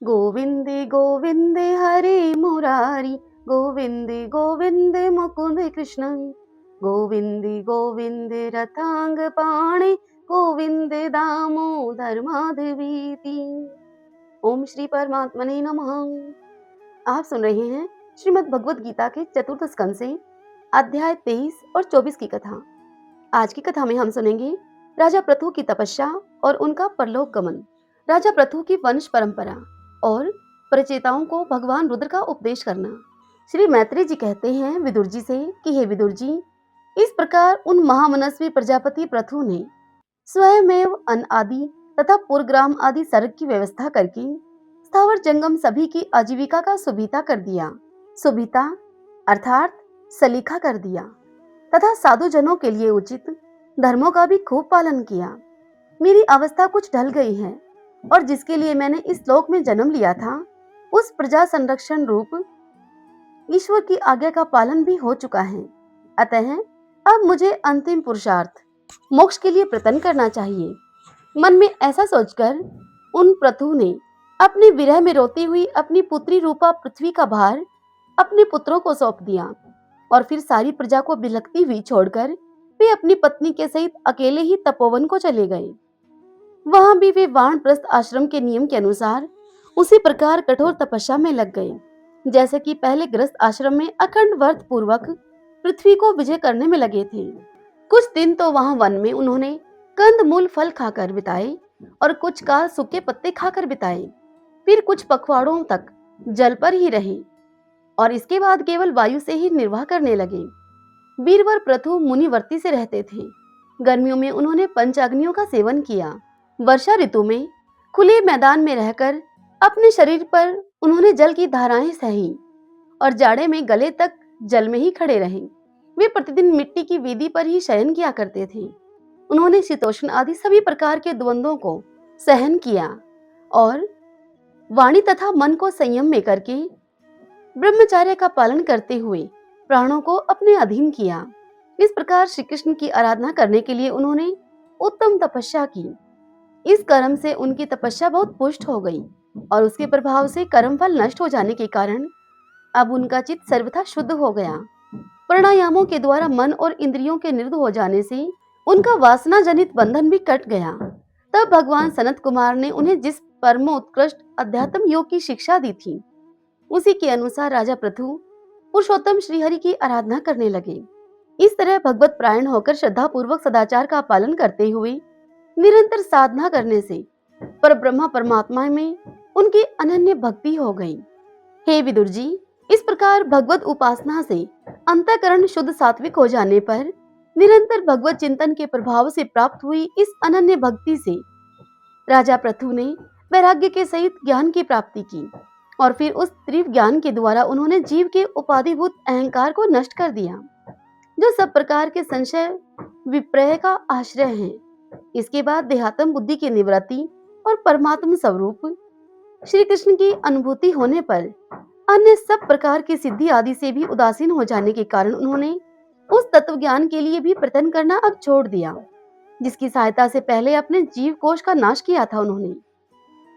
गोविंदे गोविंदे हरे मुरारी, गोविंदे गोविंदे मुकुंद कृष्ण, गोविंदे गोविंदे रथांग पाणे, गोविंदे दामोदर माधवीति। ओम श्री परमात्मने नमः। आप सुन रहे हैं श्रीमद् भगवद गीता के चतुर्थ स्कंद से अध्याय 23 और 24 की कथा। आज की कथा में हम सुनेंगे राजा पृथु की तपस्या और उनका परलोक गमन, राजा पृथु की वंश परंपरा और प्रचेताओं को भगवान रुद्र का उपदेश करना। श्री मैत्री जी कहते हैं विदुर जी से कि हे विदुर जी, इस प्रकार उन महामनस्वी प्रजापति पृथु ने स्वयमेव अन्न आदि तथा पुरग्राम आदि सर्ग की व्यवस्था करके स्थावर जंगम सभी की आजीविका का सुविधा कर दिया, सुविधा अर्थात सलीखा कर दिया तथा साधु जनों के लिए उचित धर्मों का भी खूब पालन किया। मेरी अवस्था कुछ ढल गई है और जिसके लिए मैंने इस लोक में जन्म लिया था, उस प्रजा संरक्षण रूप ईश्वर की आज्ञा का पालन भी हो चुका है। अतः अब मुझे अंतिम पुरुषार्थ मोक्ष के लिए प्रयत्न करना चाहिए। मन में ऐसा सोचकर उन पृथु ने अपने विरह में रोती हुई अपनी पुत्री रूपा पृथ्वी का भार अपने पुत्रों को सौंप दिया और फिर सारी प्रजा को बिलखती हुई छोड़कर वे अपनी पत्नी के सहित अकेले ही तपोवन को चले गए। वहां भी वे वानप्रस्थ आश्रम के नियम के अनुसार उसी प्रकार कठोर तपस्या में लग गए, जैसे कि पहले गृहस्थ आश्रम में अखंड व्रत पूर्वक पृथ्वी को विजय करने में लगे थे। कुछ दिन तो वहां वन में उन्होंने कंद मूल फल खाकर बिताए और कुछ काल सूखे पत्ते खाकर बिताए। फिर कुछ पखवाड़ों तक जल पर ही रहे और इसके बाद केवल वायु से ही निर्वाह करने लगे। वीरवर पृथु मुनिवर्ती से रहते थे। गर्मियों में उन्होंने पंचाग्नियों का सेवन किया। वर्षा ऋतु में खुले मैदान में रहकर अपने शरीर पर उन्होंने जल की धाराएं सही और जाड़े में गले तक जल में ही खड़े रहे। वे प्रतिदिन मिट्टी की वेदी पर ही शयन किया करते थे। उन्होंने शीतोष्ण आदि सभी प्रकार के द्वंद्वों को सहन किया और वाणी तथा मन को संयम में करके ब्रह्मचर्य का पालन करते हुए प्राणों को अपने अधीन किया। इस प्रकार श्री कृष्ण की आराधना करने के लिए उन्होंने उत्तम तपस्या की। इस कर्म से उनकी तपस्या बहुत पुष्ट हो गई और उसके प्रभाव से कर्मफल नष्ट हो जाने के कारण अब उनका चित्त सर्वथा शुद्ध हो गया। प्राणायामों के द्वारा मन और इंद्रियों के निरुद्ध हो जाने से उनका वासना जनित बंधन भी कट गया। तब भगवान सनत कुमार ने उन्हें जिस परमोत्कृष्ट अध्यात्म योग की शिक्षा दी थी, उसी के अनुसार राजा पृथु पुरुषोत्तम श्रीहरि की आराधना करने लगे। इस तरह भगवत प्रायण होकर श्रद्धा पूर्वक सदाचार का पालन करते हुए निरंतर साधना करने से परब्रह्म परमात्मा में उनकी अनन्य भक्ति हो गई। हे विदुर जी, इस प्रकार भगवत उपासना से अंतःकरण शुद्ध सात्विक हो जाने पर निरंतर भगवत चिंतन के प्रभाव से प्राप्त हुई इस अनन्य भक्ति से राजा पृथु ने वैराग्य के सहित ज्ञान की प्राप्ति की और फिर उस तीव्र ज्ञान के द्वारा उन्होंने जीव के उपाधिभूत अहंकार को नष्ट कर दिया, जो सब प्रकार के संशय विप्रय का आश्रय है। इसके बाद देहात्म बुद्धि की निवृत्ति और परमात्म स्वरूप श्री कृष्ण की अनुभूति होने पर अन्य सब प्रकार की सिद्धि आदि से भी उदासीन हो जाने के कारण उन्होंने उस तत्व ज्ञान के लिए भी प्रयत्न करना अब छोड़ दिया, जिसकी सहायता से पहले अपने जीव कोश का नाश किया था उन्होंने।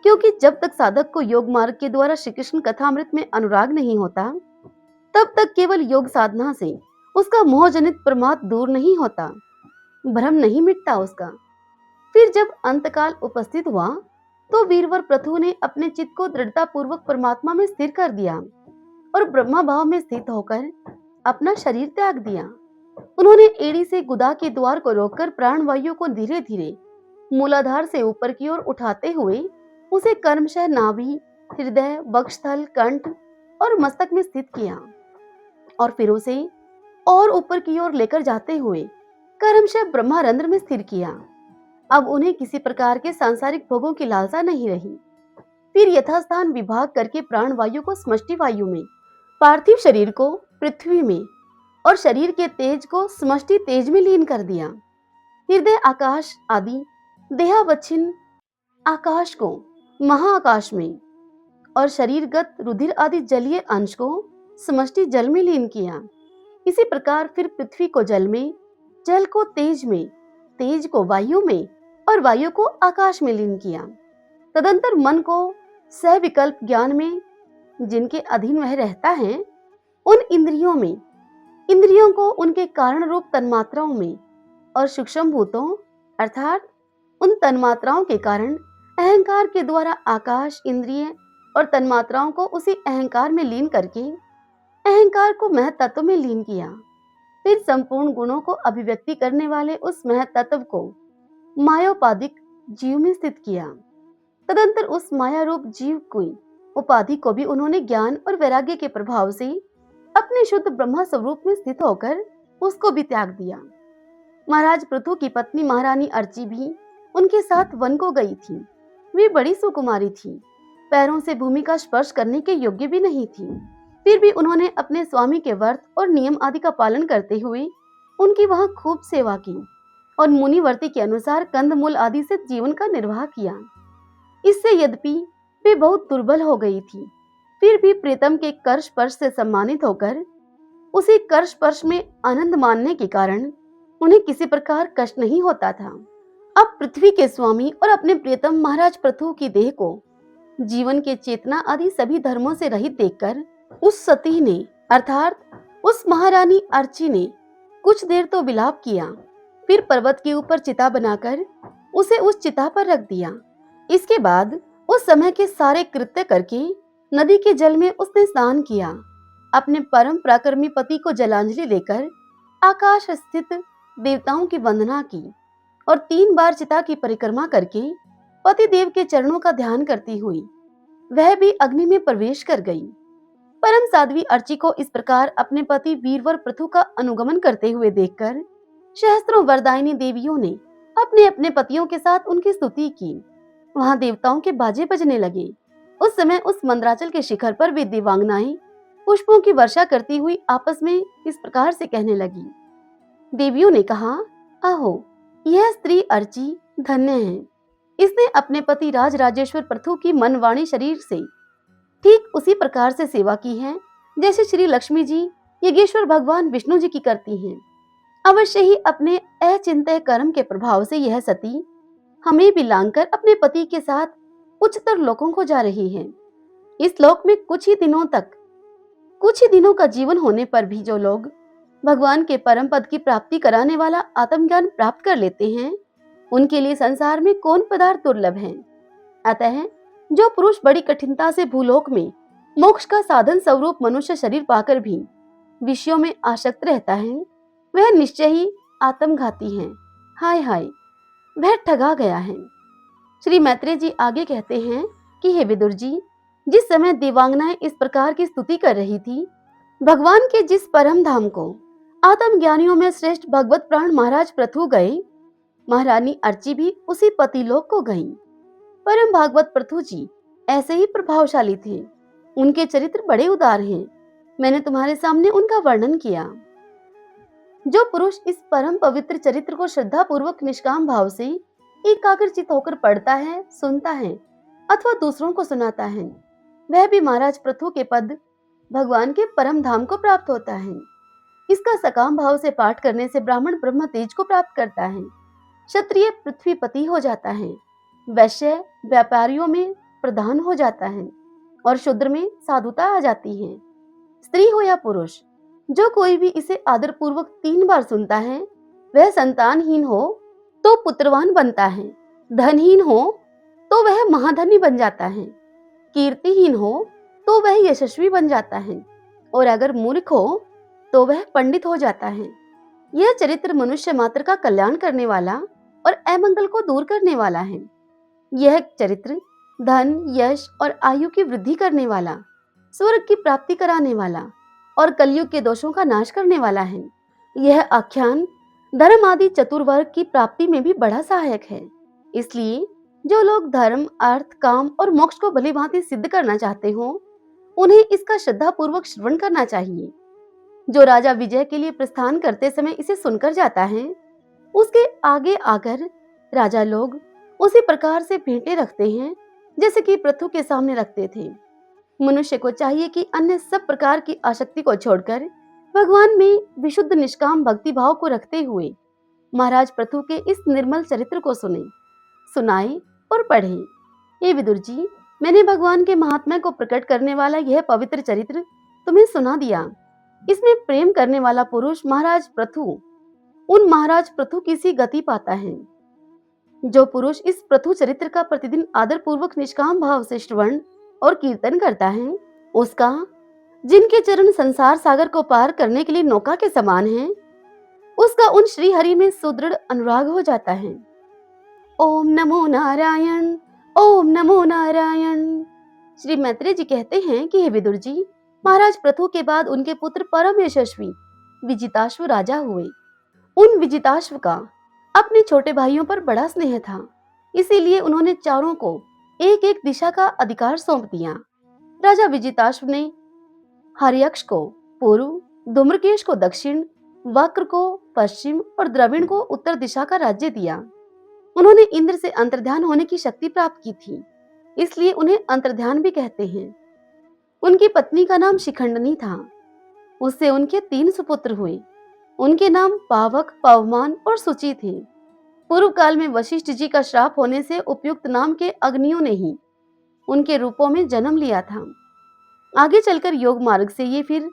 क्योंकि जब तक साधक को योग मार्ग के द्वारा श्री कृष्ण कथामृत में अनुराग नहीं होता, तब तक केवल योग साधना से उसका मोहजनित प्रमाद दूर नहीं होता, भ्रम नहीं मिटता उसका। फिर जब अंतकाल उपस्थित हुआ तो वीरवर पृथु ने अपने चित्त को दृढ़ता पूर्वक परमात्मा में स्थिर कर दिया और ब्रह्मा भाव में स्थित होकर अपना शरीर त्याग दिया। उन्होंने एड़ी से गुदा के द्वार को रोककर प्राण वायु को धीरे धीरे मूलाधार से ऊपर की ओर उठाते हुए उसे कर्मशः नाभि, हृदय, वक्षस्थल, कंठ और मस्तक में स्थित किया और फिर उसे और ऊपर की ओर लेकर जाते हुए कर्मशः ब्रह्मारंध्र में स्थिर किया। अब उन्हें किसी प्रकार के सांसारिक भोगों की लालसा नहीं रही। फिर यथास्थान विभाग करके प्राण वायु को समष्टि वायु में, पार्थिव शरीर को पृथ्वी में और शरीर के तेज को समष्टि तेज में लीन कर दिया। हृदय आकाश आदि देहावच्छिन्न आकाश को महाआकाश में और शरीरगत रुधिर आदि जलीय अंश को समष्टि जल में लीन किया। इसी प्रकार फिर पृथ्वी को जल में, जल को तेज में, तेज को वायु में और वायु को आकाश में लीन किया। तदंतर मन को सविकल्प ज्ञान में जिनके अधीन वह रहता है, उन इंद्रियों में, इंद्रियों को उनके कारण रूप तन्मात्राओं में और सूक्ष्म भूतों अर्थात उन तन्मात्राओं के कारण अहंकार के द्वारा आकाश, इंद्रिय और तन्मात्राओं को उसी अहंकार में लीन करके अहंकार को महत तत्व में लीन किया। फिर संपूर्ण गुणों को अभिव्यक्ति करने वाले उस महत तत्व को मायोपाधिक जीव में स्थित किया। तदंतर उस माया रूप जीव की उपाधि को भी उन्होंने ज्ञान और वैराग्य के प्रभाव से अपने शुद्ध ब्रह्मा स्वरूप में स्थित होकर उसको भी त्याग दिया। महाराज पृथु की पत्नी महारानी अर्ची भी उनके साथ वन को गई थी। वे बड़ी सुकुमारी थी, पैरों से भूमि का स्पर्श करने के योग्य भी नहीं थी। फिर भी उन्होंने अपने स्वामी के व्रत और नियम आदि का पालन करते हुए उनकी वहां खूब सेवा की और मुनिवर्ती के अनुसार कंदमूल आदि से जीवन का निर्वाह किया। इससे यद्यपि वे बहुत दुर्बल हो गई थी, फिर भी प्रीतम के कर स्पर्श से सम्मानित होकर उसी कर स्पर्श में आनंद मानने के कारण उन्हें किसी प्रकार कष्ट नहीं होता था। अब पृथ्वी के स्वामी और अपने प्रियतम महाराज पृथु की देह को जीवन के चेतना आदि सभी धर्मों से रहित देखकर उस सती ने अर्थात उस महारानी अर्ची ने कुछ देर तो विलाप किया, फिर पर्वत के ऊपर चिता बनाकर उसे उस चिता पर रख दिया। इसके बाद उस समय के सारे कृत्य करके नदी के जल में उसने स्नान किया, अपने परम पराक्रमी पति को जलांजलि देकर आकाश स्थित देवताओं की वंदना की और 3 बार चिता की परिक्रमा करके पति देव के चरणों का ध्यान करती हुई वह भी अग्नि में प्रवेश कर गई। परम साध्वी अर्ची को इस प्रकार अपने पति वीरवर पृथु का अनुगमन करते हुए देखकर सहस्त्रों वरदायिनी देवियों ने अपने अपने पतियों के साथ उनकी स्तुति की। वहां देवताओं के बाजे बजने लगे। उस समय उस मंदराचल के शिखर पर वे देवांगनाएं पुष्पों की वर्षा करती हुई आपस में इस प्रकार से कहने लगी। देवियों ने कहा, आहो, यह स्त्री अर्ची धन्य है। इसने अपने पति राज राजेश्वर पृथु की मन वाणी शरीर से ठीक उसी प्रकार से सेवा की है जैसे श्री लक्ष्मी जी यज्ञेश्वर भगवान विष्णु जी की करती हैं। अवश्य ही अपने अचिंत्य कर्म के प्रभाव से यह सती हमें भी लांघकर अपने पति के साथ उच्चतर लोकों को जा रही है। इस लोक में कुछ ही दिनों का जीवन होने पर भी जो लोग भगवान के परम पद की प्राप्ति कराने वाला आत्मज्ञान प्राप्त कर लेते हैं, उनके लिए संसार में कौन पदार्थ दुर्लभ है। अतः जो पुरुष बड़ी कठिनता से भूलोक में मोक्ष का साधन स्वरूप मनुष्य शरीर पाकर भी विषयों में आसक्त रहता है, वह निश्चय ही आत्मघाती है। हाय हाय, वह ठगा गया है। श्री मैत्रेय जी आगे कहते हैं कि हे विदुर जी, जिस समय देवांगनाएं इस प्रकार की स्तुति कर रही थी, भगवान के जिस परम धाम को आत्मज्ञानियों में श्रेष्ठ भगवत प्राण महाराज पृथु गए, महारानी अर्ची भी उसी पतिलोक को गईं। परम भागवत पृथु जी ऐसे ही प्रभावशाली थे। उनके चरित्र बड़े उदार हैं। मैंने तुम्हारे सामने उनका वर्णन किया। जो पुरुष इस परम पवित्र चरित्र को श्रद्धा पूर्वक निष्काम भाव से एकाग्रचित होकर पढ़ता है, सुनता है अथवा दूसरों को सुनाता है, वह भी महाराज पृथु के पद भगवान के परम धाम को प्राप्त होता है। इसका सकाम भाव से पाठ करने से ब्राह्मण ब्रह्म तेज को प्राप्त करता है, क्षत्रिय पृथ्वीपति हो जाता है, वैश्य व्यापारियों में प्रधान हो जाता है और शूद्र में साधुता आ जाती है। स्त्री हो या पुरुष, जो कोई भी इसे आदर पूर्वक 3 बार सुनता है, वह संतानहीन हो तो पुत्रवान बनता है, धनहीन हो तो वह महाधनी बन जाता है, कीर्तिहीन हो तो वह यशस्वी बन जाता है और अगर मूर्ख हो तो वह पंडित हो जाता है। यह चरित्र मनुष्य मात्र का कल्याण करने वाला और अमंगल को दूर करने वाला है। यह चरित्र धन, यश और आयु की वृद्धि करने वाला, स्वर्ग की प्राप्ति कराने वाला और कलयुग के दोषों का नाश करने वाला है। यह आख्यान धर्म आदि चतुर्वर्ग की प्राप्ति में भी बड़ा सहायक है। इसलिए जो लोग धर्म, अर्थ, काम और मोक्ष को भली भांति सिद्ध करना चाहते हो, उन्हें इसका श्रद्धा पूर्वक श्रवण करना चाहिए। जो राजा विजय के लिए प्रस्थान करते समय इसे सुनकर जाता है, उसके आगे आकर राजा लोग उसी प्रकार से भेंटे रखते हैं जैसे कि पृथु के सामने रखते थे। मनुष्य को चाहिए कि अन्य सब प्रकार की आसक्ति को छोड़कर भगवान में विशुद्ध निष्काम भक्ति भाव को रखते हुए महाराज पृथु के इस निर्मल चरित्र को सुने, सुनाए और पढ़े। हे विदुर जी, मैंने भगवान के महात्म्य को प्रकट करने वाला यह पवित्र चरित्र तुम्हें सुना दिया। इसमें प्रेम करने वाला पुरुष महाराज पृथु उन महाराज पृथु की सी गति पाता है। जो पुरुष इस पृथु चरित्र का प्रतिदिन आदर पूर्वक निष्काम भाव से श्रवण और कीर्तन करता है, उसका, जिनके चरण संसार सागर को पार करने के लिए नौका के समान है, उसका उन श्री हरि में सुदृढ़ अनुराग हो जाता है। ओम नमो नारायण, ओम नमो नारायण। श्री मैत्रेय जी कहते हैं कि हे विदुर जी, महाराज पृथु के बाद उनके पुत्र परम यशस्वी विजिताश्व राजा हुए। उन विजिताश्व का अपने छोटे भाइयों पर बड़ा स्नेह था, इसीलिए उन्होंने चारों को एक एक दिशा का अधिकार सौंप दिया। राजा विजिताश्व ने हर्यक्ष को पूर्व, धूम्रकेश को दक्षिण, वक्र को पश्चिम और द्रविण को उत्तर दिशा का राज्य दिया। उन्होंने इंद्र से अंतर्ध्यान होने की शक्ति प्राप्त की थी, इसलिए उन्हें अंतर्ध्यान भी कहते हैं। उनकी पत्नी का नाम शिखंडनी था। उससे उनके 3 सुपुत्र हुए। उनके नाम पावक, पवमान और सुचि थे। पूर्व काल में वशिष्ठ जी का श्राप होने से उपयुक्त नाम के अग्नियों ने ही उनके रूपों में जन्म लिया था। आगे चलकर योग मार्ग से ये फिर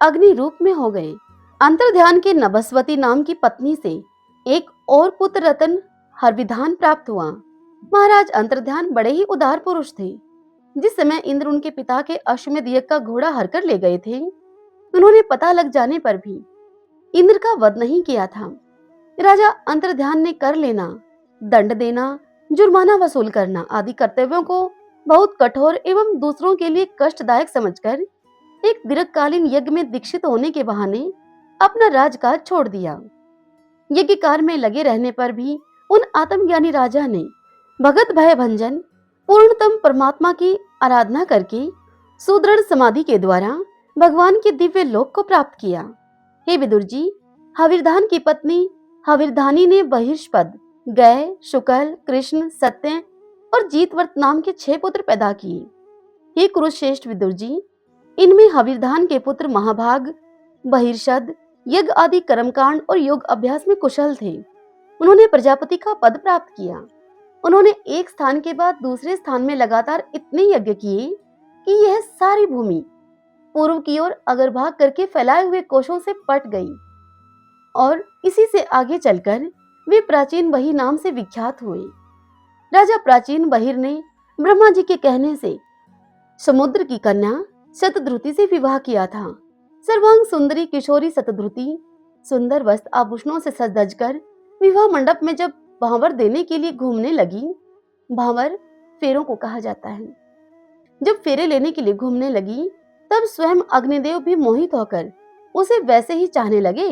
अग्नि रूप में हो गए। अंतर्ध्यान के नभस्वती नाम की पत्नी से एक और पुत्र रतन हरविधान प्राप्त हुआ। महाराज अंतर्ध्यान बड़े ही उदार पुरुष थे। जिस समय इंद्र उनके पिता के अश्वमेध यज्ञ का घोड़ा हरकर ले गए थे, उन्होंने पता लग जाने पर भी इंद्र का वध नहीं किया था। राजा अंतर्ध्यान ने कर लेना, दंड देना, जुर्माना वसूल करना आदि कर्तव्यों को बहुत कठोर एवं दूसरों के लिए कष्टदायक समझकर एक दीर्घकालीन यज्ञ में दीक्षित होने के बहाने अपना राजकाज छोड़ दिया। यज्ञ कार्य में लगे रहने पर भी उन आत्मज्ञानी राजा ने भगत भय भंजन पूर्णतम परमात्मा की आराधना करके सुदृढ़ समाधि के द्वारा भगवान के दिव्य लोक को प्राप्त किया। हे विदुर जी, हविर्धान की पत्नी हविर्धानी ने बहिष्पद, गय, शुक्ल, कृष्ण, सत्य और जीतवर्त नाम के 6 पुत्र पैदा किए। हे कुरुश्रेष्ठ विदुर जी, इनमें हविर्धान के पुत्र महाभाग, बहिर्षद, यज्ञ आदि कर्मकांड और योग अभ्यास में कुशल थे। उन्होंने प्रजापति का पद प्राप्त किया। उन्होंने एक स्थान के बाद दूसरे स्थान में लगातार इतने यज्ञ किए कि यह सारी भूमि पूर्व की ओर अग्रभाग करके फैलाए हुए कोशों से पट गई और इसी से आगे चलकर वे प्राचीन बही नाम से विख्यात हुए। राजा प्राचीन बहिर ने ब्रह्मा जी के कहने से समुद्र की कन्या शतद्रुति से विवाह किया था। सर्वांग सुंदरी किशोरी शतद्रुति सुंदर वस्त्र आभूषणों से सज धज कर विवाह मंडप में जब भांवर देने के लिए घूमने लगी, भांवर फेरों को कहा जाता है, जब फेरे लेने के लिए घूमने लगी तब स्वयं अग्निदेव भी मोहित होकर उसे वैसे ही चाहने लगे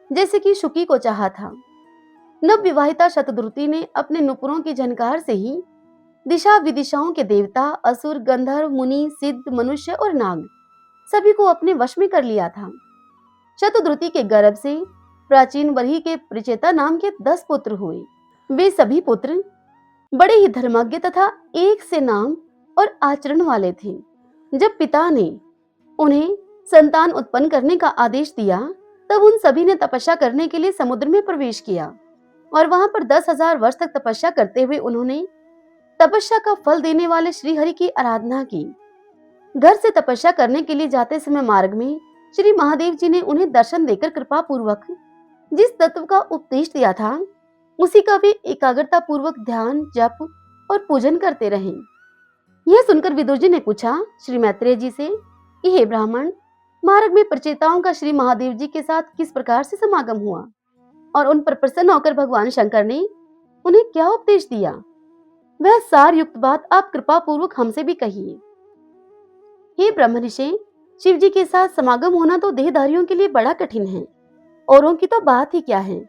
जैसे कि शुकी को चाहा था। नव विवाहिता शतद्रुति ने अपने नुपुरों की झनकार से ही दिशा विदिशाओं के देवता, असुर, गंधर्व, मुनि, सिद्ध, मनुष्य और नाग सभी को अपने वश में कर लिया था। शतद्रुति के गर्भ से प्राचीन बरही के प्रचेता नाम के 10 पुत्र हुए। वे सभी पुत्र बड़े ही धर्मज्ञ तथा एक से नाम और आचरण वाले थे। जब पिता ने उन्हें संतान उत्पन्न करने का आदेश दिया तब उन सभी ने तपस्या करने के लिए समुद्र में प्रवेश किया और वहां पर 10,000 वर्ष तक तपस्या करते हुए उन्होंने तपस्या का फल देने वाले श्री हरि की आराधना की। घर से तपस्या करने के लिए जाते समय मार्ग में श्री महादेव जी ने उन्हें दर्शन देकर कृपा पूर्वक जिस तत्व का उपदेश दिया था उसी का वे एकाग्रता पूर्वक ध्यान, जप और पूजन करते रहे। यह सुनकर विदुर जी ने पूछा श्री मैत्रेय जी से कि हे ब्राह्मण, मार्ग में प्रचेताओं का श्री महादेव जी के साथ किस प्रकार से समागम हुआ और उन पर प्रसन्न होकर भगवान शंकर ने उन्हें क्या उपदेश दिया? वह सार युक्त बात आप कृपा पूर्वक हमसे भी कहिए। हे ब्रह्मऋषि, शिव जी के साथ समागम होना तो देहधारियों के लिए बड़ा कठिन है, औरों की तो बात ही क्या है।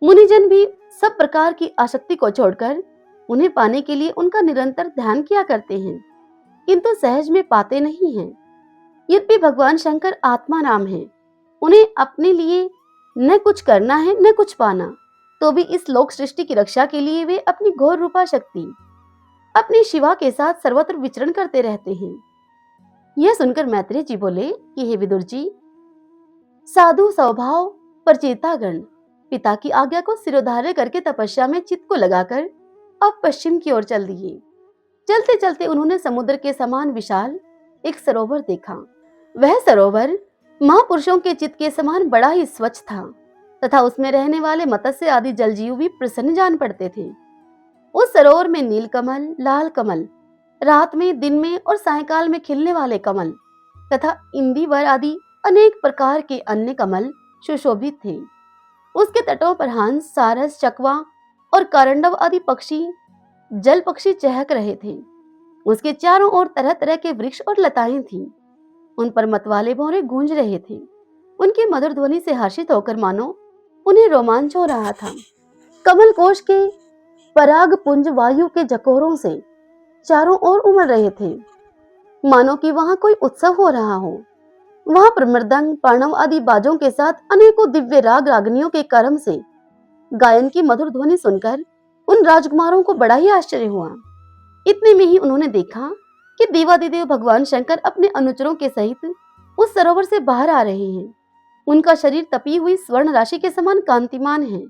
मुनिजन भी सब प्रकार की आसक्ति को छोड़कर उन्हें पाने के लिए उनका निरंतर ध्यान किया करते हैं, किंतु सहज में पाते नहीं हैं। यद्यपि भगवान शंकर आत्मा नाम है, उन्हें अपने लिए न कुछ करना है न कुछ पाना, तो भी इस लोक सृष्टि की रक्षा के लिए वे अपनी घोर रूपा शक्ति अपनी शिवा के साथ सर्वत्र विचरण करते रहते हैं। यह सुनकर मैत्रेय जी बोले कि हे विदुर जी, साधु स्वभाव प्रचेतागण पिता की आज्ञा को सिरोधार्य करके तपस्या में चित्त को लगाकर अब पश्चिम की ओर चल दिए। चलते चलते उन्होंने समुद्र के समान विशाल एक सरोवर देखा। वह सरोवर महापुरुषों के चित्त के समान बड़ा ही स्वच्छ था तथा उसमें रहने वाले मत्स्य आदि जलजीव भी प्रसन्न जान पड़ते थे। उस सरोवर में नील कमल, लाल कमल, रात में, दिन में और सायंकाल में खिलने वाले कमल तथा इंदिवर आदि अनेक प्रकार के अन्य कमल सुशोभित थे। उसके तटों पर हंस, सारस, चकवा और करंडव आदि पक्षी, जल पक्षी चहक रहे थे। उसके चारों ओर तरह तरह के वृक्ष और लताएं थीं। उन पर मतवाले भौरे गूंज रहे थे। उनकी मधुर ध्वनि से हर्षित होकर मानो उन्हें रोमांच हो रहा था। कमल कोश के पराग पुंज वायु के झकोरों से चारों ओर उमड़ रहे थे, मानो कि वहां कोई उत्सव हो रहा हो। वहां पर मृदंग, पाणव आदि बाजों के साथ अनेकों दिव्य राग रागनियों के कर्म से गायन की मधुर ध्वनि सुनकर उन राजकुमारों को बड़ा ही आश्चर्य हुआ। इतने में ही उन्होंने देखा कि देवादिदेव भगवान शंकर अपने अनुचरों के सहित उस सरोवर से बाहर आ रहे हैं। उनका शरीर तपी हुई स्वर्ण राशि के समान कांतिमान है।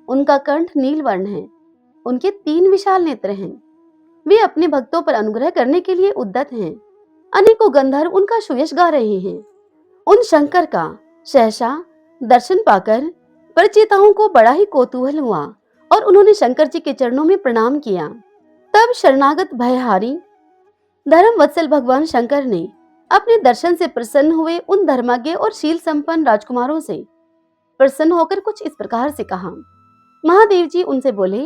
उनका कंठ नील वर्ण है। उनके 3 विशाल नेत्र हैं। वे अपने भक्तों पर अनुग्रह करने के लिए उद्यत हैं। अनेकों गंधर्व उनका सुयश गा रहे हैं। उन शंकर का सहसा दर्शन पाकर परिचिताओं को बड़ा ही कौतूहल हुआ और उन्होंने शंकर जी के चरणों में प्रणाम किया। तब शरणागत भयहारी धर्म वत्सल भगवान शंकर ने अपने दर्शन से प्रसन्न हुए उन धर्मज्ञ और शील संपन्न राजकुमारों से प्रसन्न होकर कुछ इस प्रकार से कहा। महादेव जी उनसे बोले,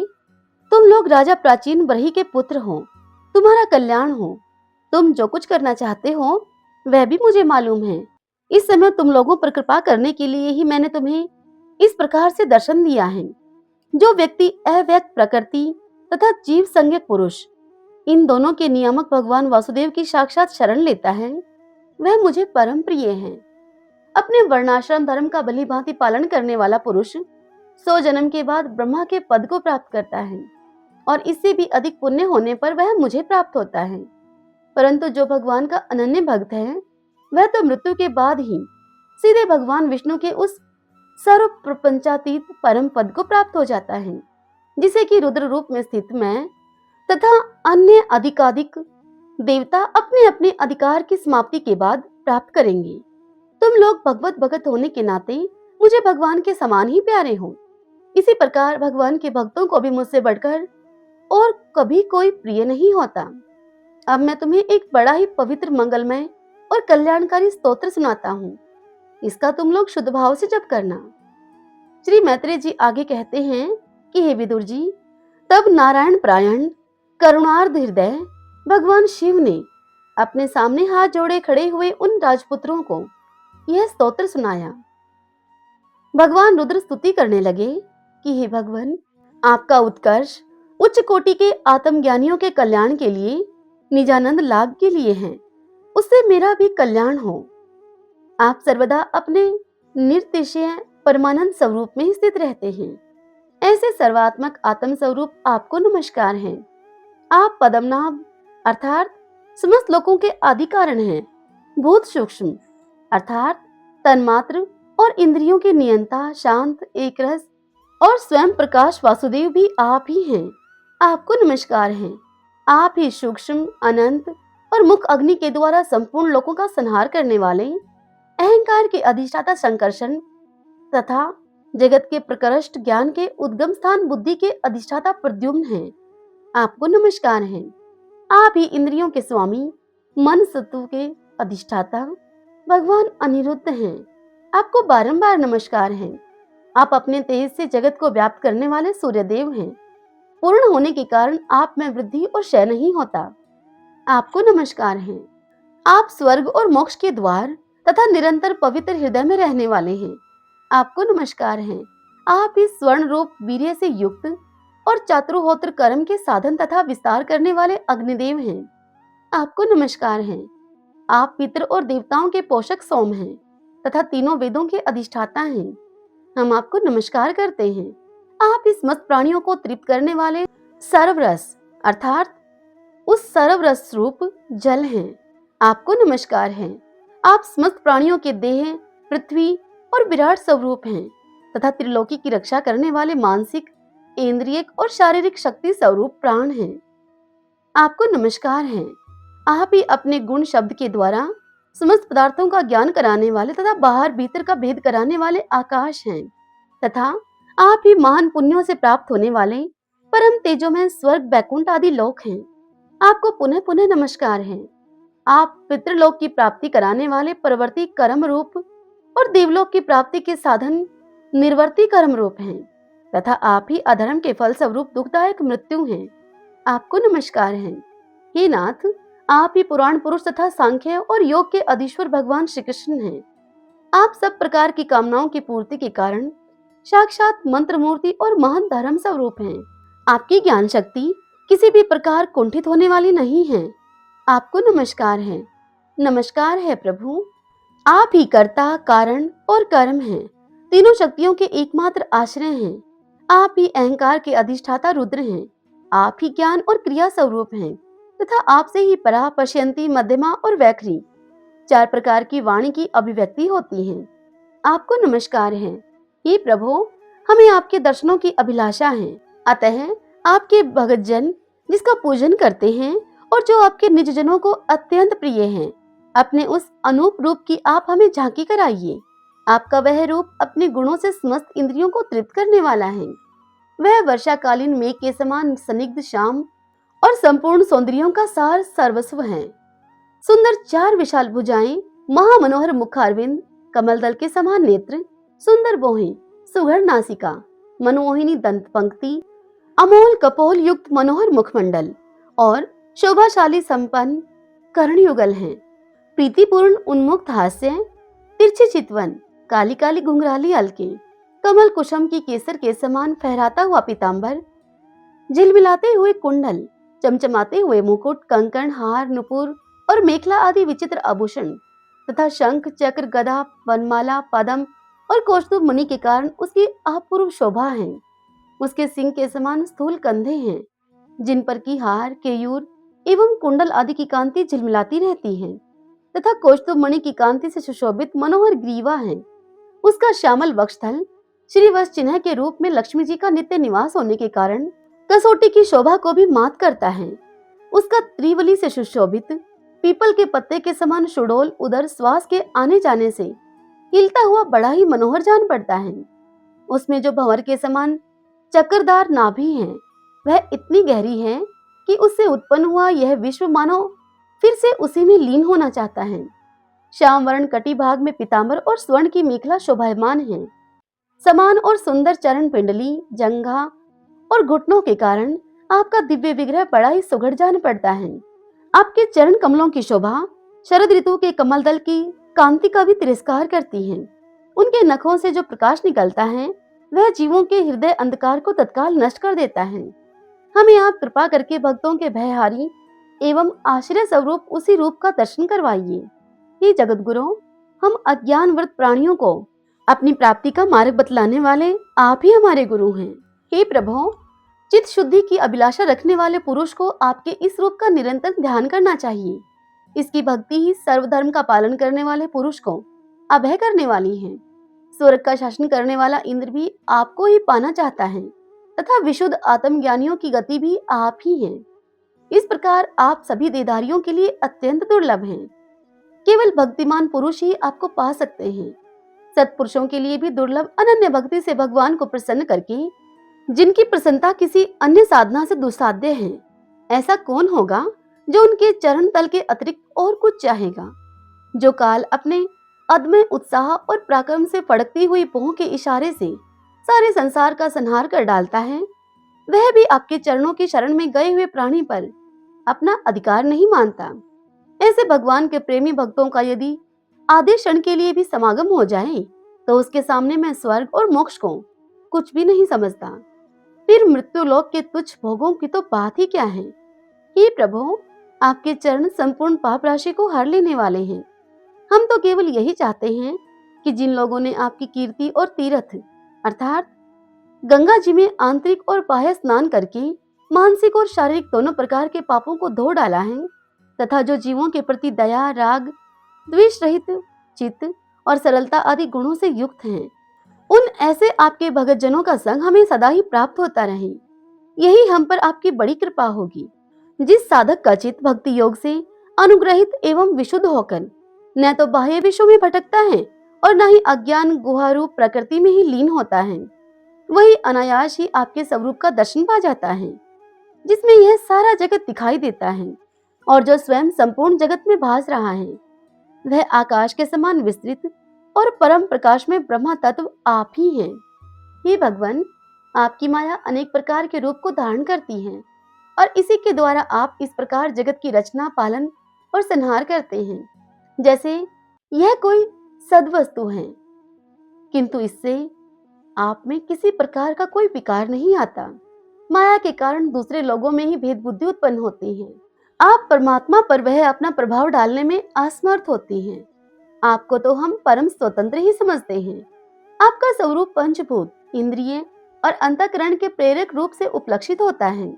तुम लोग राजा प्राचीन ब्रही के पुत्र हो, तुम्हारा कल्याण हो। तुम जो कुछ करना चाहते हो वह भी मुझे मालूम है। इस समय तुम लोगों पर कृपा करने के लिए ही मैंने तुम्हें इस प्रकार से दर्शन दिया है। जो व्यक्ति अव्यक्त प्रकृति तथा जीव संज्ञक पुरुष, इन दोनों के नियामक भगवान वासुदेव की साक्षात शरण लेता है, वह मुझे परम प्रिय है। अपने वर्णाश्रम धर्म का भली भांति पालन करने वाला पुरुष 100 जन्म के बाद ब्रह्मा के पद को प्राप्त करता है और इससे भी अधिक पुण्य होने पर वह मुझे प्राप्त होता है। परंतु जो भगवान का अनन्य भक्त है, वह तो मृत्यु के बाद ही सीधे भगवान विष्णु के उस सर्व प्रपंचातीत परम पद को प्राप्त हो जाता है, जिसे कि रुद्र रूप में स्थित मैं तथा अन्य अधिकाधिक देवता अपने अपने अधिकार की समाप्ति के बाद प्राप्त करेंगे। तुम लोग भगवत भगत होने के नाते मुझे भगवान के समान ही प्यारे हो। इसी प्रकार भगवान के भक्तों को भी मुझसे बढ़कर और कभी कोई प्रिय नहीं होता। अब मैं तुम्हें एक बड़ा ही पवित्र, मंगलमय और कल्याणकारी स्तोत्र सुनाता हूँ। इसका तुम लोग शुद्ध भाव से जप करना। श्री मैत्रेय जी आगे कहते हैं कि हे विदुर जी, तब नारायण प्रायण करुणार्ध हृदय भगवान शिव ने अपने सामने हाथ जोड़े खड़े हुए उन राजपुत्रों को यह स्तोत्र सुनाया। भगवान रुद्र स्तुति करने लगे कि हे भगवान, आपका उत्कर्ष उच्च कोटि के आत्मज्ञानियों के कल्याण के लिए, निजानंद लाभ के लिए है। उससे मेरा भी कल्याण हो। आप सर्वदा अपने निर्तिशय परमानंद स्वरूप में स्थित रहते हैं। ऐसे सर्वात्मक आत्म स्वरूप आपको नमस्कार है। आप पद्मनाभ अर्थात समस्त लोगों के आदि कारण हैं। भूत सूक्ष्म अर्थात तन्मात्र और इंद्रियों के नियंता, शांत, एकरस और स्वयं प्रकाश वासुदेव भी आप ही हैं। आपको नमस्कार है। आप ही सूक्ष्म, अनंत और मुख अग्नि के द्वारा संपूर्ण लोगों का संहार करने वाले, अहंकार के अधिष्ठाता संकर्षण तथा जगत के प्रकृष्ट ज्ञान के उद्गम स्थान बुद्धि के अधिष्ठाता प्रद्युम्न हैं। आपको नमस्कार है। आप ही इंद्रियों के स्वामी, मन सत्व के अधिष्ठाता भगवान अनिरुद्ध हैं। आपको बारंबार नमस्कार है। आप अपने तेज से जगत को व्याप्त करने वाले सूर्यदेव हैं। पूर्ण होने के कारण आप में वृद्धि और क्षय नहीं होता। आपको नमस्कार है। आप स्वर्ग और मोक्ष के द्वार तथा निरंतर पवित्र हृदय में रहने वाले हैं। आपको नमस्कार है। आप इस स्वर्ण रूप वीर्य से युक्त और चातुर्होत्र कर्म के साधन तथा विस्तार करने वाले अग्निदेव हैं। आपको नमस्कार है। आप पितृ और देवताओं के पोषक सोम हैं तथा तीनों वेदों के अधिष्ठाता हैं। हम आपको नमस्कार करते हैं। आप इस समस्त प्राणियों को तृप्त करने वाले सर्वरस अर्थात उस सर्वरस रूप जल हैं। आपको नमस्कार है। आप समस्त प्राणियों के देह, पृथ्वी और विराट स्वरूप हैं तथा त्रिलोकी की रक्षा करने वाले मानसिक, इंद्रियक और शारीरिक शक्ति स्वरूप प्राण हैं। आपको नमस्कार है। आप ही अपने गुण शब्द के द्वारा समस्त पदार्थों का ज्ञान कराने वाले तथा बाहर भीतर का भेद कराने वाले आकाश हैं, तथा आप ही महान पुण्यों से प्राप्त होने वाले परम तेजोमय स्वर्ग वैकुंठ आदि लोक हैं। आपको पुनः पुनः नमस्कार है। आप पितृलोक की प्राप्ति कराने वाले परवर्ती कर्म रूप और देवलोक की प्राप्ति के साधन निर्वर्ती कर्म रूप हैं, तथा आप ही अधर्म के फल स्वरूप दुखदायक मृत्यु हैं। आपको नमस्कार है। हे नाथ, आप ही पुराण पुरुष तथा सांख्य और योग के अधीश्वर भगवान श्री कृष्ण हैं। आप सब प्रकार की कामनाओं की पूर्ति के कारण साक्षात मंत्र मूर्ति और महान धर्म स्वरूप हैं। आपकी ज्ञान शक्ति किसी भी प्रकार कुंठित होने वाली नहीं है। आपको नमस्कार है। नमस्कार है प्रभु। आप ही कर्ता, कारण और कर्म हैं। तीनों शक्तियों के एकमात्र आश्रय हैं। आप ही अहंकार के अधिष्ठाता रुद्र हैं। आप ही ज्ञान और क्रिया स्वरूप हैं, तथा आपसे ही परा, पश्यंती, मध्यमा और वैखरी चार प्रकार की वाणी की अभिव्यक्ति होती है। आपको नमस्कार है। हे प्रभु, हमें आपके दर्शनों की अभिलाषा है, अतः आपके भगत जन जिसका पूजन करते हैं और जो आपके निज जनों को अत्यंत प्रिय हैं, अपने उस अनूप रूप की आप हमें झांकी कराइए। आपका वह रूप अपने गुणों से समस्त इंद्रियों को तृप्त करने वाला है। वह वर्षाकालीन मेघ के समान स्निग्ध शाम और संपूर्ण सौंदर्यों का सार सर्वस्व है। सुंदर चार विशाल भुजाएं, महामनोहर मुखारविंद, कमल दल के समान नेत्र, सुंदर भौहें, सुघड़ नासिका, मनमोहिनी दंत पंक्ति, अमोल कपोल युक्त मनोहर मुखमंडल और शोभाशाली संपन्न कर्णयुगल हैं। प्रीतिपूर्ण उन्मुक्त हास्य, तिरछे चितवन, काली काली घुंघराली अलके, कमल कुसुम की केसर के समान फहराता हुआ पीतांबर, झिलमिलाते हुए कुंडल, चमचमाते हुए मुकुट, कंकण, हार, नुपुर और मेखला आदि विचित्र आभूषण तथा शंख, चक्र, गदा, वनमाला, पदम और कौस्तुभ मणि के कारण उसकी अपूर्व शोभा है। उसके सिंह के समान स्थूल कंधे हैं, जिन पर की हार, केयूर एवं कुंडल आदि की कांति झिलमिलाती रहती है, तथा कौस्तुभ मणि की कांति से सुशोभित मनोहर ग्रीवा है। उसका श्यामल वक्षस्थल श्रीवत्स चिन्ह के रूप में लक्ष्मी जी का नित्य निवास होने के कारण कसौटी की शोभा को भी मात करता है। उसका त्रिवली से सुशोभित पीपल के पत्ते के समान सुडोल उदर श्वास के आने जाने से हिलता हुआ बड़ा ही मनोहर जान पड़ता है। उसमें जो भंवर के समान चक्रदार नाभि है, वह इतनी गहरी है कि उससे उत्पन्न हुआ यह विश्व मानो फिर से उसी में लीन होना चाहता है। श्याम वर्ण कटी भाग में पीतांबर और स्वर्ण की मेखला शोभायमान है। समान और सुंदर चरण पिंडली, जंघा और घुटनों के कारण आपका दिव्य विग्रह बड़ा ही सुघड़ जान पड़ता है। आपके चरण कमलों की शोभा शरद ऋतु के कमल दल की कांति का भी तिरस्कार करती है। उनके नखों से जो प्रकाश निकलता है, वह जीवों के हृदय अंधकार को तत्काल नष्ट कर देता है। हमें आप कृपा करके भक्तों के भयहारी एवं आश्रय स्वरूप उसी रूप का दर्शन करवाइए। हे जगत गुरु, हम अज्ञानवृत प्राणियों को अपनी प्राप्ति का मार्ग बतलाने वाले आप ही हमारे गुरु हैं। हे प्रभु, चित्त शुद्धि की अभिलाषा रखने वाले पुरुष को आपके इस रूप का निरंतर ध्यान करना चाहिए। इसकी भक्ति ही सर्वधर्म का पालन करने वाले पुरुष को अभय करने वाली है। स्वर्ग का शासन करने वाला इंद्र भी आपको ही पाना चाहता है, तथा विशुद्ध आत्मज्ञानियों की गति भी आप ही हैं। इस प्रकार आप सभी देहधारियों के लिए अत्यंत दुर्लभ हैं। केवल भक्तिमान पुरुष ही आपको पा सकते हैं। सत्पुरुषों के लिए भी दुर्लभ अनन्य भक्ति से भगवान को प्रसन्न करके, जिनकी प्रसन्नता किसी अन्य साधना से दुस्साध्य है, ऐसा कौन होगा जो उनके चरण तल के अतिरिक्त और कुछ चाहेगा। जो काल अपने अदम्य उत्साह और पराक्रम से फड़कती हुई पोह के इशारे से सारे संसार का संहार कर डालता है, वह भी आपके चरणों की शरण में गए हुए प्राणी पर अपना अधिकार नहीं मानता। ऐसे भगवान के प्रेमी भक्तों का यदि आधे क्षण के लिए भी समागम हो जाए, तो उसके सामने मैं स्वर्ग और मोक्ष को कुछ भी नहीं समझता। फिर मृत्यु लोक के तुच्छ भोगों की तो बात ही क्या है। हे प्रभु, आपके चरण संपूर्ण पाप राशि को हर लेने वाले हैं। हम तो केवल यही चाहते हैं कि जिन लोगों ने आपकी कीर्ति और तीर्थ अर्थात गंगा जी में आंतरिक और बाह्य स्नान करके मानसिक और शारीरिक दोनों प्रकार के पापों को धो डाला है, तथा जो जीवों के प्रति दया, राग, द्वेष रहित चित्त और सरलता आदि गुणों से युक्त हैं, उन ऐसे आपके भगत जनों का संग हमें सदा ही प्राप्त होता रहे। यही हम पर आपकी बड़ी कृपा होगी। जिस साधक का चित्त भक्ति योग से अनुग्रहित एवं विशुद्ध होकर न तो बाह्य विषयों में भटकता है और न ही अज्ञान गुहारूप प्रकृति में ही लीन होता है, वही अनायास ही आपके स्वरूप का दर्शन पा जाता है, जिसमें यह सारा जगत दिखाई देता है और जो स्वयं संपूर्ण जगत में भास रहा है वह आकाश के समान विस्तृत और परम प्रकाश में ब्रह्म तत्व आप ही हैं। हे भगवान, आपकी माया अनेक प्रकार के रूप को धारण करती है और इसी के द्वारा आप इस प्रकार जगत की रचना, पालन और संहार करते हैं, जैसे यह कोई सद्वस्तु है, किंतु इससे आप में किसी प्रकार का कोई विकार नहीं आता। माया के कारण दूसरे लोगों में ही भेद बुद्धि उत्पन्न होती है। आप परमात्मा पर वह अपना प्रभाव डालने में असमर्थ होती हैं। आपको तो हम परम स्वतंत्र ही समझते हैं। आपका स्वरूप पंचभूत, इंद्रिय और अंतःकरण के प्रेरक रूप से उपलक्षित होता है।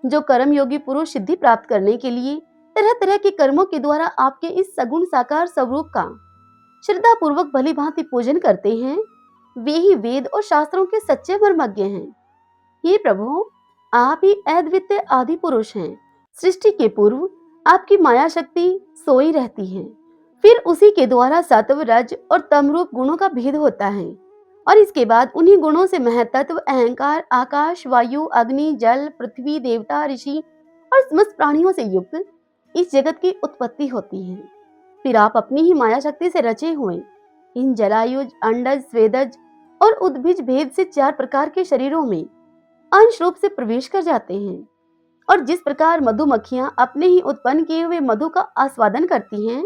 जो कर्म योगी पुरुष सिद्धि प्राप्त करने के लिए तरह तरह के कर्मों के द्वारा आपके इस सगुण साकार स्वरूप का श्रद्धा पूर्वक भली भांति पूजन करते हैं, वे ही वेद और शास्त्रों के सच्चे मर्मज्ञ हैं। हे प्रभु, आप ही अद्वितीय आदि पुरुष हैं। सृष्टि के पूर्व आपकी माया शक्ति सोई रहती है, फिर उसी के द्वारा सत्व, रज और तम रूप गुणों का भेद होता है और इसके बाद उन्हीं गुणों से महतत्व, अहंकार, आकाश, वायु, अग्नि, जल, पृथ्वी, देवता, ऋषि और समस्त प्राणियों से युक्त इस जगत की उत्पत्ति होती है। फिर आप अपनी ही माया शक्ति से रचे हुए इन जलायुज, अंडज, स्वेदज और उद्भिज भेद से 4 प्रकार के शरीरों में अंश रूप से प्रवेश कर जाते हैं और जिस प्रकार मधुमक्खियां अपने ही उत्पन्न किए हुए मधु का आस्वादन करती हैं,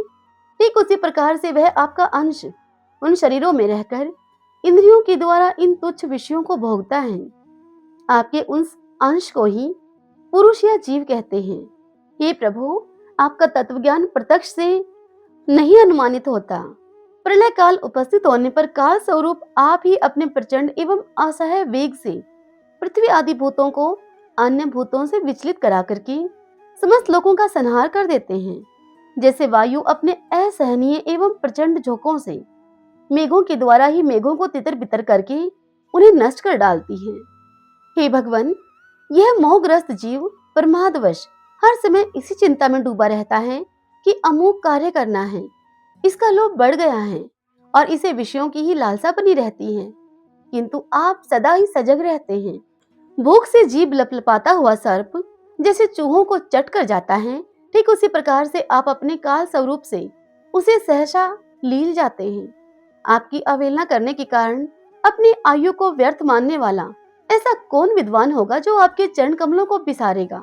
ठीक उसी प्रकार से वह आपका अंश उन शरीरों में रहकर इंद्रियों के द्वारा इन तुच्छ विषयों को भोगता है। आपके उस अंश को ही पुरुष या जीव कहते हैं। हे प्रभु, आपका तत्वज्ञान प्रत्यक्ष से नहीं अनुमानित होता। प्रलय काल उपस्थित होने पर काल स्वरूप आप ही अपने प्रचंड एवं असह्य वेग से पृथ्वी आदि भूतों को अन्य भूतों से विचलित करा करके समस्त लोगों का संहार कर देते हैं, जैसे वायु अपने असहनीय एवं प्रचंड झोंकों से मेघों के द्वारा ही मेघों को तितर बितर करके उन्हें नष्ट कर डालती है। हे भगवान, यह मोहग्रस्त जीव प्रमादवश हर समय इसी चिंता में डूबा रहता है कि अमूक कार्य करना है, इसका लोभ बढ़ गया है और इसे विषयों की ही लालसा बनी रहती है, किंतु आप सदा ही सजग रहते हैं। भूख से जीभ लपलपाता हुआ सर्प जैसे चूहों को चट कर जाता है, ठीक उसी प्रकार से आप अपने काल स्वरूप से उसे सहसा लील जाते हैं। आपकी अवहेलना करने के कारण अपनी आयु को व्यर्थ मानने वाला ऐसा कौन विद्वान होगा जो आपके चरण कमलों को बिसारेगा।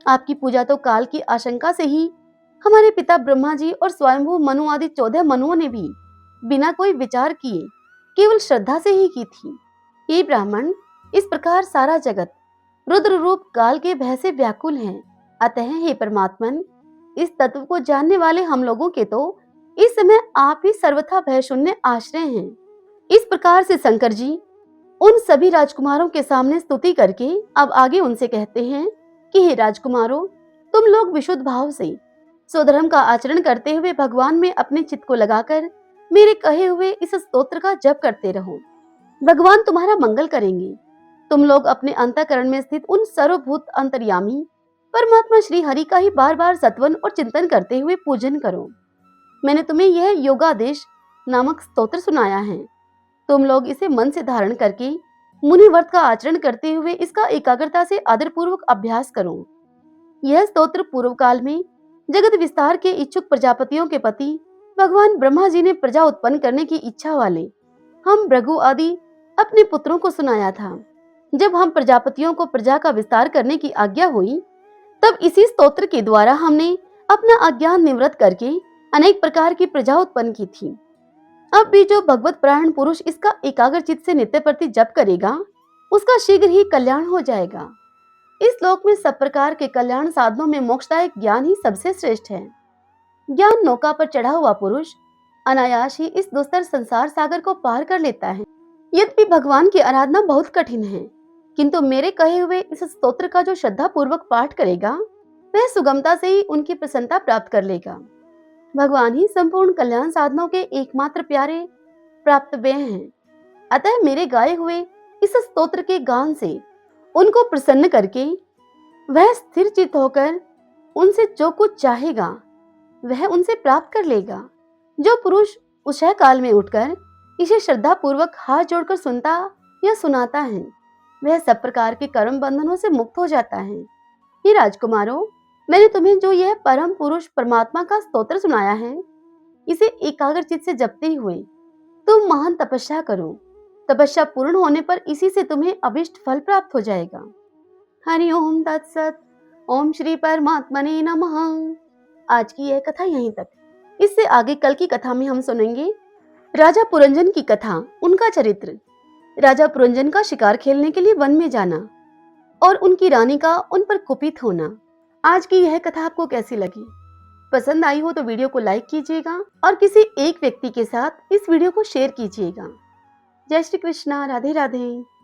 आपकी पूजा तो काल की आशंका से ही हमारे पिता ब्रह्मा जी और स्वयंभू मनु आदि 14 मनुओं ने भी बिना कोई विचार किए केवल श्रद्धा से ही की थी। हे ब्राह्मण, इस प्रकार सारा जगत रुद्र रूप काल के भय से व्याकुल है। अतः हे परमात्मन, इस तत्व को जानने वाले हम लोगों के तो इस समय आप ही सर्वथा भय शून्य आश्रय हैं। इस प्रकार से शंकर जी उन सभी राजकुमारों के सामने स्तुति करके अब आगे उनसे कहते हैं कि हे राजकुमारों, तुम लोग विशुद्ध भाव से स्वधर्म का आचरण करते हुए भगवान में अपने चित्त को लगाकर मेरे कहे हुए इस स्तोत्र का जप करते रहो। भगवान तुम्हारा मंगल करेंगे। तुम लोग अपने अंतःकरण में स्थित उन सर्वभूत अंतर्यामी परमात्मा श्री हरि का ही बार बार सत्वन और चिंतन करते हुए पूजन करो। मैंने तुम्हें यह योगादेश नामक स्तोत्र सुनाया है। तुम लोग इसे मन से धारण करके मुनि व्रत का आचरण करते हुए इसका एकाग्रता से आदर पूर्वक अभ्यास करो। यह स्तोत्र पूर्व काल में जगत विस्तार के इच्छुक प्रजापतियों के पति भगवान ब्रह्मा जी ने प्रजा उत्पन्न करने की इच्छा वाले हम भृगु आदि अपने पुत्रों को सुनाया था। जब हम प्रजापतियों को प्रजा का विस्तार करने की आज्ञा हुई, तब इसी स्तोत्र के द्वारा हमने अपना अज्ञान निवृत्त करके अनेक प्रकार की प्रजा उत्पन्न की थी। अब भी जो भगवत प्राण पुरुष इसका एकाग्र चित्त से नित्य प्रति जप करेगा, उसका शीघ्र ही कल्याण हो जाएगा। इस लोक में सब प्रकार के कल्याण साधनों में मोक्षदायक ज्ञान ही सबसे श्रेष्ठ है। ज्ञान नौका पर चढ़ा हुआ पुरुष अनायास ही इस दुस्तर संसार सागर को पार कर लेता है। यद्यपि भगवान की आराधना बहुत कठिन है, किंतु मेरे कहे हुए इस स्तोत्र का जो श्रद्धा पूर्वक पाठ करेगा, वह सुगमता से ही उनकी प्रसन्नता प्राप्त कर लेगा। भगवान ही संपूर्ण कल्याण साधनों के एकमात्र प्यारे प्राप्त वे हैं। अतः मेरे गाए हुए इस स्तोत्र के गान से उनको प्रसन्न करके वह स्थिर चित्त होकर उनसे जो कुछ चाहेगा वह उनसे प्राप्त कर लेगा। जो पुरुष उषः काल में उठकर इसे श्रद्धा पूर्वक हाथ जोड़कर सुनता या सुनाता है वह सब प्रकार के कर्म बंधनों से मुक्त हो जाता है। ये राजकुमारों, मैंने तुम्हें जो यह परम पुरुष परमात्मा का स्तोत्र सुनाया है इसे एकाग्र चित्त से जपते हुए तुम महान तपस्या करो। तपस्या पूर्ण होने पर इसी से तुम्हें अभिष्ट फल प्राप्त हो जाएगा। हरि ओम तत्सत। ओम श्री परमात्मने नमः। आज की यह कथा यहीं तक। इससे आगे कल की कथा में हम सुनेंगे राजा पुरंजन की कथा, उनका चरित्र, राजा पुरंजन का शिकार खेलने के लिए वन में जाना और उनकी रानी का उन पर कुपित होना। आज की यह कथा आपको कैसी लगी? पसंद आई हो तो वीडियो को लाइक कीजिएगा और किसी एक व्यक्ति के साथ इस वीडियो को शेयर कीजिएगा। जय श्री कृष्णा। राधे राधे।